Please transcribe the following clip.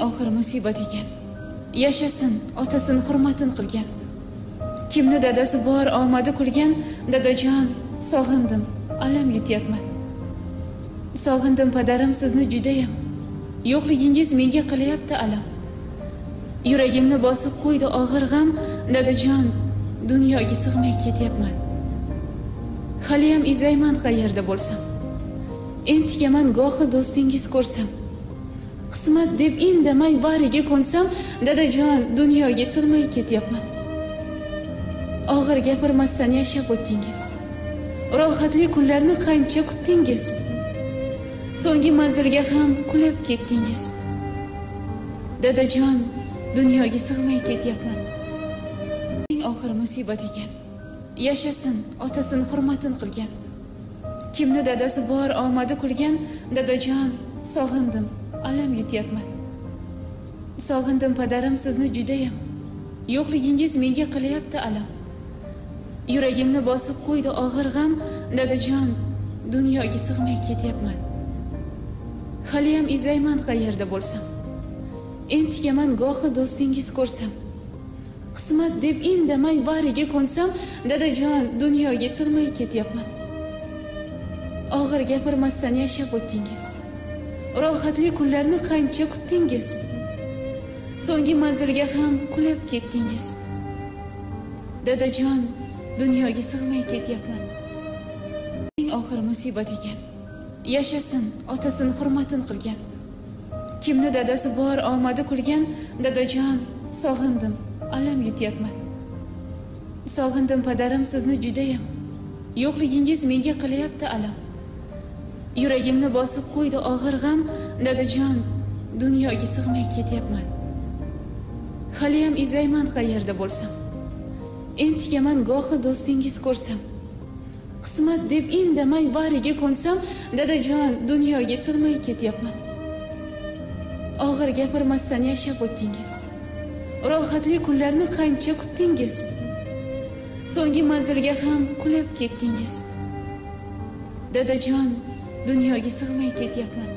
oxir musibat ekan. Yashasin, otasini hurmatini qilgan. Kimni dadasi bor omadi kulgan, dadajon, sog'indim, alam yutyapman. Sog'indim padarim sizni judayam. Yo'qligingiz menga qilyapti alam. Yuragimni bosib qo'ydi og'ir g'am, dadajon, dunyoga sig'may ketyapman. Haliyam izlayman qayerda bo'lsam. Entikaman gohi do'stingiz ko'rsam. Qismat deb indamay bariga ko'nsam, dadajon, dunyoga sig'may ketyapman. Og'ir gapirmasdan yashab o'tdingiz. Rohatli kunlarni qancha kutdingiz. So'nggi manzilga ham kulib ketdingiz. Dadajon, dunyoga sig'may ketyapman. Eng oxir musibat ekan. Yashasin, otasini hurmatini qilgan. Kimni dadasi bor omadi kulgan, dadajon, sog'indim, alam yutyapman. Sog'indim padarim sizni judayam. Yo'qligingiz menga qilyapti alam. Yuragimni bosib qo'ydi og'ir g'am, dadajon, dunyoga sig'may ketyapman. Haliyam izlayman qayerda bo'lsam. Entikaman gohi do'stingiz ko'rsam. Qismat deb indamay bariga ko'nsam, dadajon, dunyoga sig'may ketyapman. Og'ir gapirmasdan yashab o'tdingiz. Rohatli kunlarni qancha kutdingiz. So'nggi manzilga ham kulib ketdingiz. Dadajon, dunyoga sig'may ketyapman. Eng oxir musibat ekan. Yashasin, otasini hurmatini qilgan. Kimni dadasi bor omadi kulgan, dadajon, sog'indim, alam yutyapman. Sog'indim padarim sizni judayam. Yo'qligingiz menga qilyapti alam. Yuragimni bosib qo'ydi og'ir g'am, dadajon, dunyoga sig'may ketyapman. Haliyam izlayman qayerda bo'lsam. Entikaman gohi do'stingiz ko'rsam. Qismat deb indamay bariga ko'nsam, dadajon, dunyoga sig'may ketyapman. Og'ir gapirmasdan yashab o'tdingiz. Rohatli kunlarni qancha kutdingiz. So'nggi manzilga ham kulib ketdingiz. Dadajon, dunyoga sig'may ketyapman.